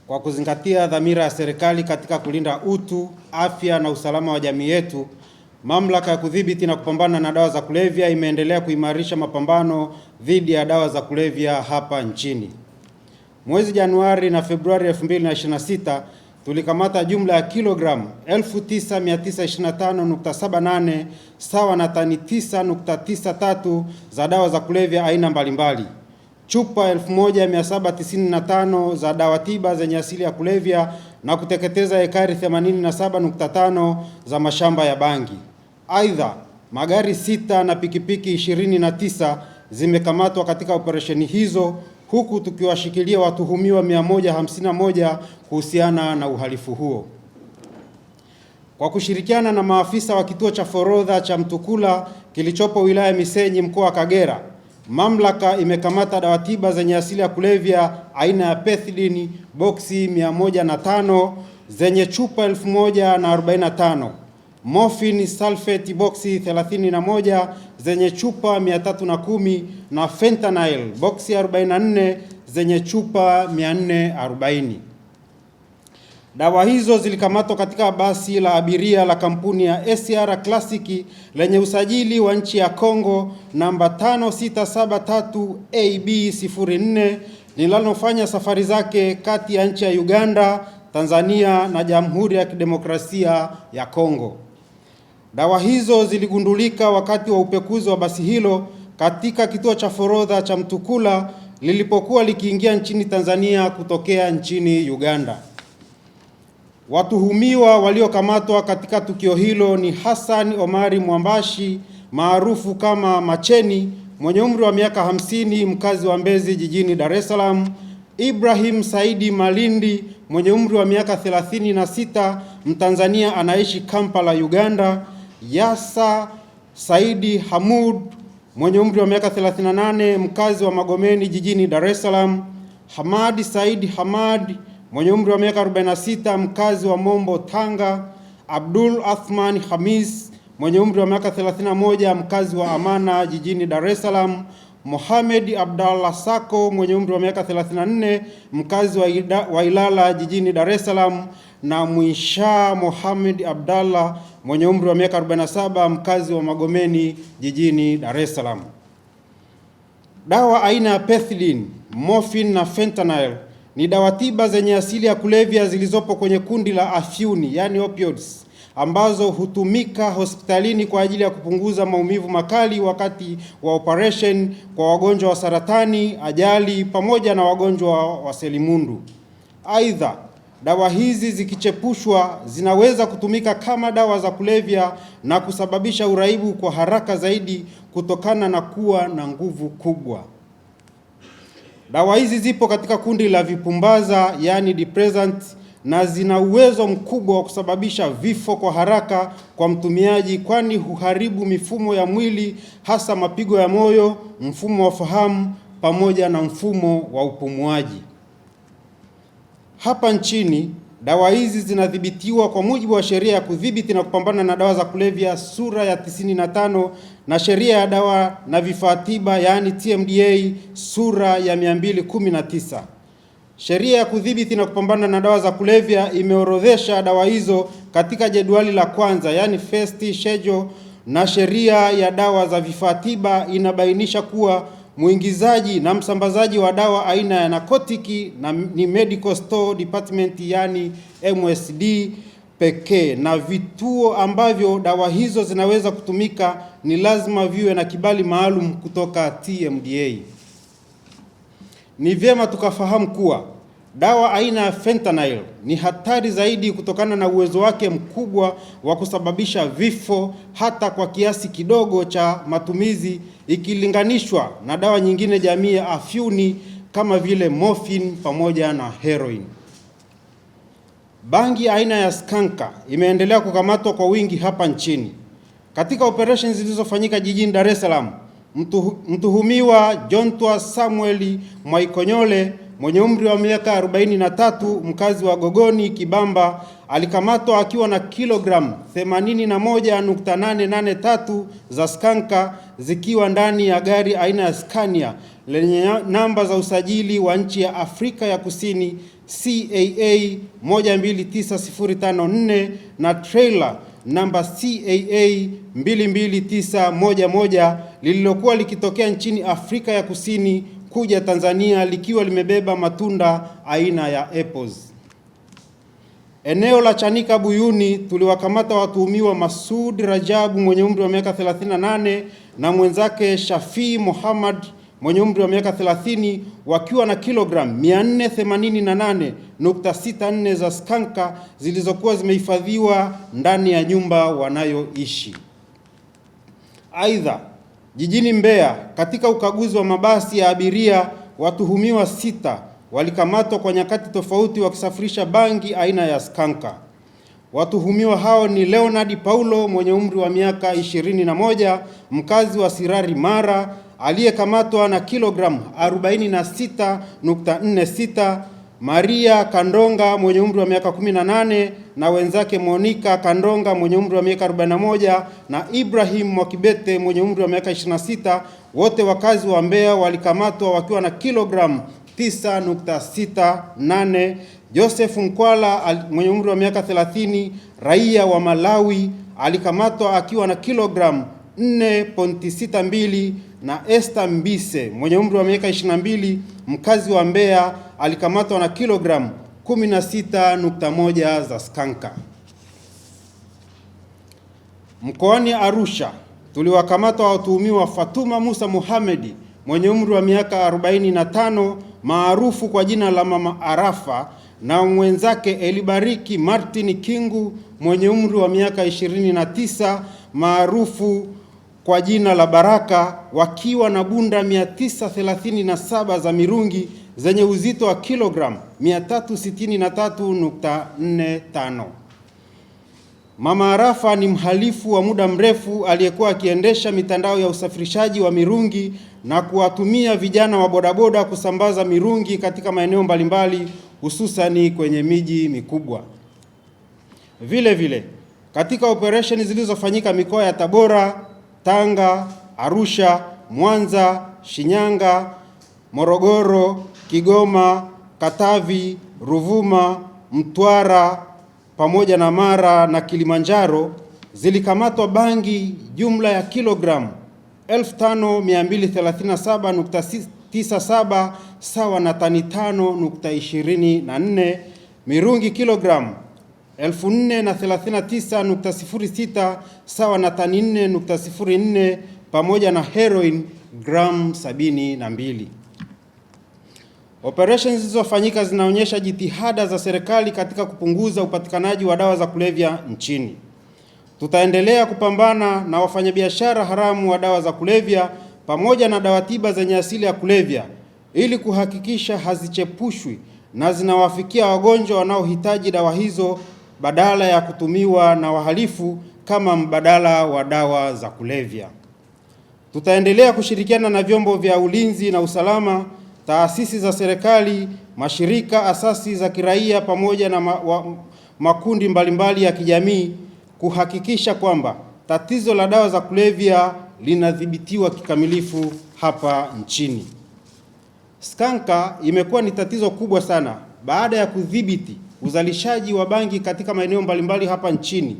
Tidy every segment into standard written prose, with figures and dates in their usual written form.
Kwa kuzingatia dhamira ya serikali katika kulinda utu, afya na usalama wa jamii yetu, Mamlaka ya Kudhibiti na Kupambana na Dawa za Kulevya imeendelea kuimarisha mapambano dhidi ya dawa za kulevya hapa nchini. Mwezi Januari na Februari 2026 tulikamata jumla ya kilogramu 9925.78 sawa na tani 9.93 za dawa za kulevya aina mbalimbali, chupa 1795 za dawa tiba zenye asili ya kulevya na kuteketeza ekari 87.5 za mashamba ya bangi. Aidha, magari 6 na pikipiki 29 zimekamatwa katika operesheni hizo, huku tukiwashikilia watuhumiwa 151 kuhusiana na uhalifu huo. Kwa kushirikiana na maafisa wa kituo cha forodha cha Mtukula kilichopo wilaya Misenyi mkoa wa Kagera, mamlaka imekamata dawa tiba zenye asili ya kulevya aina ya pethidine boksi 105 zenye chupa 1045, morphine sulfate boksi 31 zenye chupa 310 na fentanyl boksi 44 zenye chupa 440. Dawa hizo zilikamatwa katika basi la abiria la kampuni ya SR Classic lenye usajili wa nchi ya Kongo namba 5673 AB04 linalofanya safari zake kati ya nchi ya Uganda, Tanzania na Jamhuri ya Kidemokrasia ya Kongo. Dawa hizo ziligundulika wakati wa upekuzi wa basi hilo katika kituo cha forodha cha Mtukula lilipokuwa likiingia nchini Tanzania kutokea nchini Uganda. Watuhumiwa waliokamatwa katika tukio hilo ni Hassan Omari Mwambashi maarufu kama Macheni mwenye umri wa miaka 50, mkazi wa Mbezi jijini Dar es Salaam, Ibrahim Saidi Malindi mwenye umri wa miaka 36, Mtanzania anaishi Kampala, Uganda, Yasa Saidi Hamud mwenye umri wa miaka 38, mkazi wa Magomeni jijini Dar es Salaam, Hamadi Saidi Hamad mwenye umri wa miaka 46, mkazi wa Mombo, Tanga, Abdul Athman Hamis mwenye umri wa miaka 31, mkazi wa Amana jijini Dar es Salaam, Mohamed Abdallah Sako mwenye umri wa miaka 34, mkazi wa Ilala jijini Dar es Salaam, na Mwisha Mohamed Abdallah mwenye umri wa miaka 47, mkazi wa Magomeni jijini Dar es Salaam. Dawa aina ya pethidine, morphine na fentanyl ni dawa tiba zenye asili ya kulevya zilizopo kwenye kundi la afyuni, yani opioids, ambazo hutumika hospitalini kwa ajili ya kupunguza maumivu makali wakati wa operation kwa wagonjwa wa saratani, ajali pamoja na wagonjwa wa selimundu. Aidha, dawa hizi zikichepushwa zinaweza kutumika kama dawa za kulevya na kusababisha uraibu kwa haraka zaidi kutokana na kuwa na nguvu kubwa. Dawa hizi zipo katika kundi la vipumbaza, yani depressant, na zina uwezo mkubwa wa kusababisha vifo kwa haraka kwa mtumiaji, kwani huharibu mifumo ya mwili, hasa mapigo ya moyo, mfumo wa fahamu pamoja na mfumo wa upumuaji. Hapa nchini dawa hizi zinadhibitiwa kwa mujibu wa Sheria ya Kudhibiti na Kupambana na Dawa za Kulevya sura ya 95 na Sheria ya Dawa na Vifaa Tiba, yaani TMDA sura ya 219. Sheria ya Kudhibiti na Kupambana na Dawa za Kulevya imeorodhesha dawa hizo katika jedwali la kwanza, yaani first schedule, na Sheria ya Dawa za Vifaa Tiba inabainisha kuwa muingizaji na msambazaji wa dawa aina ya narkotiki ni Medical Store Department, yani MSD pekee, na vituo ambavyo dawa hizo zinaweza kutumika ni lazima viwe na kibali maalum kutoka TMDA. Ni vyema tukafahamu kuwa dawa aina ya fentanyl ni hatari zaidi kutokana na uwezo wake mkubwa wa kusababisha vifo hata kwa kiasi kidogo cha matumizi ikilinganishwa na dawa nyingine jamii ya afyuni kama vile morphine pamoja na heroin. Bangi aina ya skanka imeendelea kukamatwa kwa wingi hapa nchini. Katika operations zilizofanyika jijini Dar es Salaam, mtuhumiwa Jontwa Samuel Mwaikonyole mwenye umri wa miaka 43, mkazi wa Gogoni Kibamba, alikamatwa akiwa na kilogramu 81.883 za skanka zikiwa ndani ya gari aina ya Scania lenye namba za usajili wa nchi ya Afrika ya Kusini CAA 129054 na trailer namba CAA 22911 lililokuwa likitokea nchini Afrika ya Kusini kuja Tanzania likiwa limebeba matunda aina ya apples. Eneo la Chanika Buyuni tuliwakamata watuhumiwa Masud Rajabu mwenye umri wa miaka 38 na mwenzake Shafii Muhammad mwenye umri wa miaka 30 wakiwa na kilogramu 488.64 za skanka zilizokuwa zimehifadhiwa ndani ya nyumba wanayoishi. Aidha, jijini Mbeya katika ukaguzi wa mabasi ya abiria watuhumiwa 6 walikamatwa kwa nyakati tofauti wakisafirisha bangi aina ya skanka. Watuhumiwa hao ni Leonard Paulo mwenye umri wa miaka 21 mkazi wa Sirari Mara aliyekamatwa na kilogramu 46.46, Maria Kandonga mwenye umri wa miaka 18 na wenzake Monica Kandonga mwenye umri wa miaka 41 na Ibrahim Mwakibete mwenye umri wa miaka 26, wote wakazi wa Mbeya walikamatwa wakiwa na kilogramu 9.68. Joseph Nkwala mwenye umri wa miaka 30 raia wa Malawi alikamatwa akiwa na kilogramu 4.62 na Esther Mbise mwenye umri wa miaka 22 mkazi wa Mbeya alikamatwa na kilogramu 16.1 za skanka. Mkoani Arusha tuliwakamata watuhumiwa Fatuma Musa Muhamedi mwenye umri wa miaka 45 maarufu kwa jina la Mama Arafa na mwenzake Elibariki Martin Kingu mwenye umri wa miaka 29 maarufu kwa jina la Baraka wakiwa na bunda 937 za mirungi zenye uzito wa kilogramu 363.45. Mama Arafa ni mhalifu wa muda mrefu aliyekuwa akiendesha mitandao ya usafirishaji wa mirungi na kuwatumia vijana wa bodaboda kusambaza mirungi katika maeneo mbalimbali hususani kwenye miji mikubwa. Vile vile, katika operesheni zilizofanyika mikoa ya Tabora, Tanga, Arusha, Mwanza, Shinyanga, Morogoro, Kigoma, Katavi, Ruvuma, Mtwara pamoja na Mara na Kilimanjaro zilikamatwa bangi jumla ya kilogramu 5237.97 sawa na tani 5.24, mirungi kilogramu 4039.06 sawa na tani 4.04 pamoja na heroin gramu 72. Operations zilizofanyika zinaonyesha jitihada za serikali katika kupunguza upatikanaji wa dawa za kulevya nchini. Tutaendelea kupambana na wafanyabiashara haramu wa dawa za kulevya pamoja na dawa tiba zenye asili ya kulevya ili kuhakikisha hazichepushwi na zinawafikia wagonjwa wanaohitaji dawa hizo badala ya kutumiwa na wahalifu kama mbadala wa dawa za kulevya. Tutaendelea kushirikiana na vyombo vya ulinzi na usalama, taasisi za serikali, mashirika, asasi za kiraia pamoja na makundi mbalimbali ya kijamii kuhakikisha kwamba tatizo la dawa za kulevya linadhibitiwa kikamilifu hapa nchini. Skanka imekuwa ni tatizo kubwa sana. Baada ya kudhibiti uzalishaji wa bangi katika maeneo mbalimbali hapa nchini,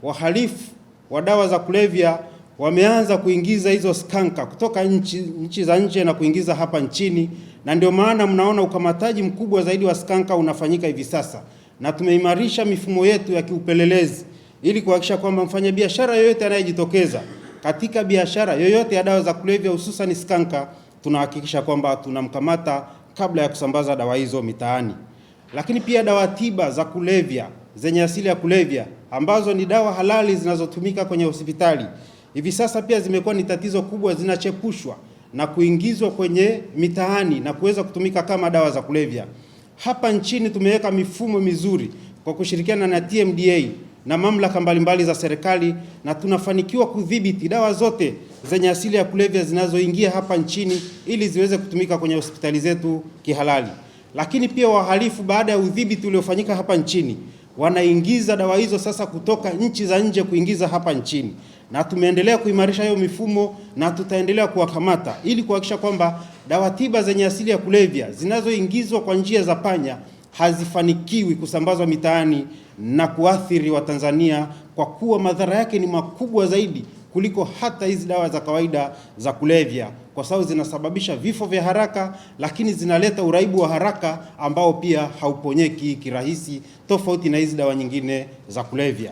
wahalifu wa dawa za kulevya wameanza kuingiza hizo skanka kutoka nchi za nje na kuingiza hapa nchini, na ndio maana mnaona ukamataji mkubwa zaidi wa skanka unafanyika hivi sasa, na tumeimarisha mifumo yetu ya kiupelelezi ili kuhakikisha kwamba mfanyabiashara yoyote anayejitokeza katika biashara yoyote ya dawa za kulevya hususan skanka, tunahakikisha kwamba tunamkamata kabla ya kusambaza dawa hizo mitaani. Lakini pia dawa tiba za kulevya zenye asili ya kulevya ambazo ni dawa halali zinazotumika kwenye hospitali hivi sasa pia zimekuwa ni tatizo kubwa, zinachepushwa na kuingizwa kwenye mitaani na kuweza kutumika kama dawa za kulevya. Hapa nchini tumeweka mifumo mizuri kwa kushirikiana na TMDA na mamlaka mbalimbali za serikali, na tunafanikiwa kudhibiti dawa zote zenye asili ya kulevya zinazoingia hapa nchini ili ziweze kutumika kwenye hospitali zetu kihalali. Lakini pia wahalifu, baada ya udhibiti uliofanyika hapa nchini, wanaingiza dawa hizo sasa kutoka nchi za nje kuingiza hapa nchini, na tumeendelea kuimarisha hiyo mifumo na tutaendelea kuwakamata ili kuhakikisha kwamba dawa tiba zenye asili ya kulevya zinazoingizwa kwa njia za panya hazifanikiwi kusambazwa mitaani na kuathiri Watanzania, kwa kuwa madhara yake ni makubwa zaidi kuliko hata hizi dawa za kawaida za kulevya, kwa sababu zinasababisha vifo vya haraka, lakini zinaleta uraibu wa haraka ambao pia hauponyeki kirahisi, tofauti na hizi dawa nyingine za kulevya.